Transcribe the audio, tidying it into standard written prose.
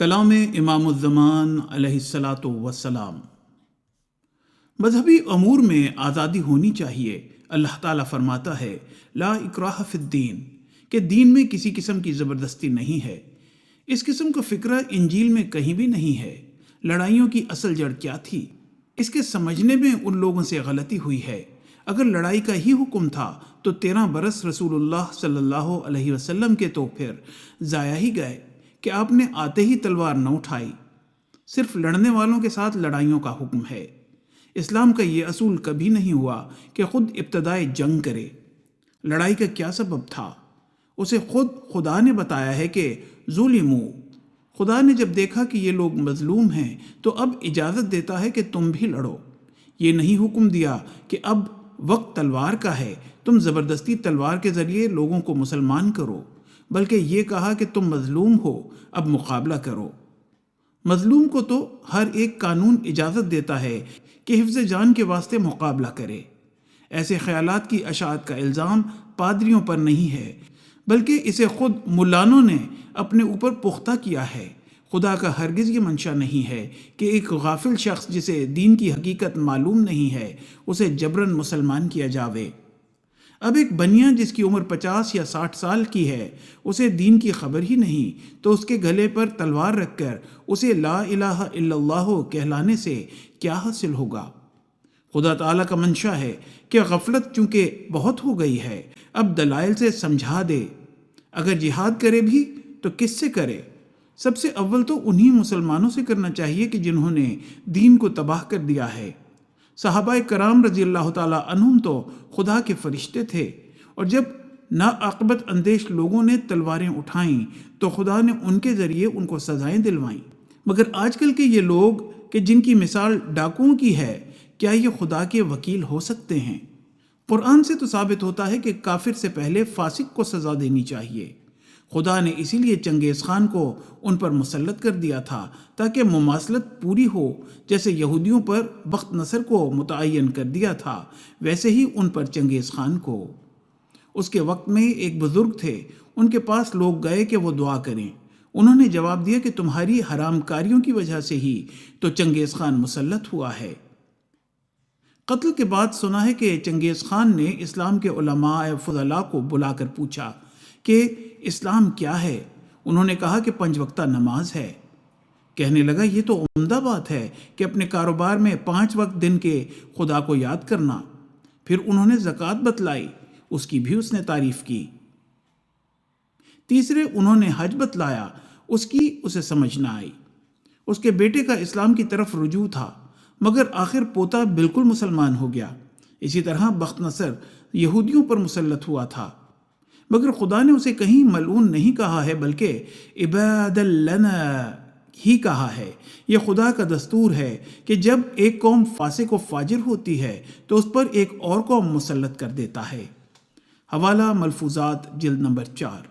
کلام امام الزمان علیہ الصلاۃ والسلام۔ مذہبی امور میں آزادی ہونی چاہیے۔ اللہ تعالیٰ فرماتا ہے لا اکراہ فی الدین، کہ دین میں کسی قسم کی زبردستی نہیں ہے۔ اس قسم کا فکرہ انجیل میں کہیں بھی نہیں ہے۔ لڑائیوں کی اصل جڑ کیا تھی، اس کے سمجھنے میں ان لوگوں سے غلطی ہوئی ہے۔ اگر لڑائی کا ہی حکم تھا تو 13 برس رسول اللہ صلی اللہ علیہ وسلم کے تو پھر ضائع ہی گئے کہ آپ نے آتے ہی تلوار نہ اٹھائی۔ صرف لڑنے والوں کے ساتھ لڑائیوں کا حکم ہے۔ اسلام کا یہ اصول کبھی نہیں ہوا کہ خود ابتدائے جنگ کرے۔ لڑائی کا کیا سبب تھا، اسے خود خدا نے بتایا ہے کہ ظلموا۔ خدا نے جب دیکھا کہ یہ لوگ مظلوم ہیں تو اب اجازت دیتا ہے کہ تم بھی لڑو۔ یہ نہیں حکم دیا کہ اب وقت تلوار کا ہے، تم زبردستی تلوار کے ذریعے لوگوں کو مسلمان کرو، بلکہ یہ کہا کہ تم مظلوم ہو، اب مقابلہ کرو۔ مظلوم کو تو ہر ایک قانون اجازت دیتا ہے کہ حفظ جان کے واسطے مقابلہ کرے۔ ایسے خیالات کی اشاعت کا الزام پادریوں پر نہیں ہے، بلکہ اسے خود ملانوں نے اپنے اوپر پختہ کیا ہے۔ خدا کا ہرگز یہ منشا نہیں ہے کہ ایک غافل شخص جسے دین کی حقیقت معلوم نہیں ہے اسے جبراً مسلمان کیا جاوے۔ اب ایک بنیا جس کی عمر 50 یا 60 سال کی ہے، اسے دین کی خبر ہی نہیں، تو اس کے گلے پر تلوار رکھ کر اسے لا الہ الا اللہ کہلانے سے کیا حاصل ہوگا؟ خدا تعالیٰ کا منشا ہے کہ غفلت چونکہ بہت ہو گئی ہے، اب دلائل سے سمجھا دے۔ اگر جہاد کرے بھی تو کس سے کرے؟ سب سے اول تو انہی مسلمانوں سے کرنا چاہیے کہ جنہوں نے دین کو تباہ کر دیا ہے۔ صحابہ کرام رضی اللہ تعالیٰ عنہم تو خدا کے فرشتے تھے، اور جب ناعاقبت اندیش لوگوں نے تلواریں اٹھائیں تو خدا نے ان کے ذریعے ان کو سزائیں دلوائیں۔ مگر آج کل کے یہ لوگ کہ جن کی مثال ڈاکوؤں کی ہے، کیا یہ خدا کے وکیل ہو سکتے ہیں؟ قرآن سے تو ثابت ہوتا ہے کہ کافر سے پہلے فاسق کو سزا دینی چاہیے۔ خدا نے اسی لیے چنگیز خان کو ان پر مسلط کر دیا تھا تاکہ مماثلت پوری ہو۔ جیسے یہودیوں پر بخت نصر کو متعین کر دیا تھا، ویسے ہی ان پر چنگیز خان کو۔ اس کے وقت میں ایک بزرگ تھے، ان کے پاس لوگ گئے کہ وہ دعا کریں۔ انہوں نے جواب دیا کہ تمہاری حرام کاریوں کی وجہ سے ہی تو چنگیز خان مسلط ہوا ہے۔ قتل کے بعد سنا ہے کہ چنگیز خان نے اسلام کے علماء فضلاء کو بلا کر پوچھا کہ اسلام کیا ہے؟ انہوں نے کہا کہ 5 وقتہ نماز ہے۔ کہنے لگا یہ تو عمدہ بات ہے کہ اپنے کاروبار میں 5 وقت دن کے خدا کو یاد کرنا۔ پھر انہوں نے زکوٰۃ بتلائی، اس کی بھی اس نے تعریف کی۔ تیسرے انہوں نے حج بتلایا، اس کی اسے سمجھ نہ آئی۔ اس کے بیٹے کا اسلام کی طرف رجوع تھا، مگر آخر پوتا بالکل مسلمان ہو گیا۔ اسی طرح بخت نصر یہودیوں پر مسلط ہوا تھا، مگر خدا نے اسے کہیں ملعون نہیں کہا ہے، بلکہ عباد لنا ہی کہا ہے۔ یہ خدا کا دستور ہے کہ جب ایک قوم فاسق و فاجر ہوتی ہے تو اس پر ایک اور قوم مسلط کر دیتا ہے۔ حوالہ ملفوظات جلد نمبر 4۔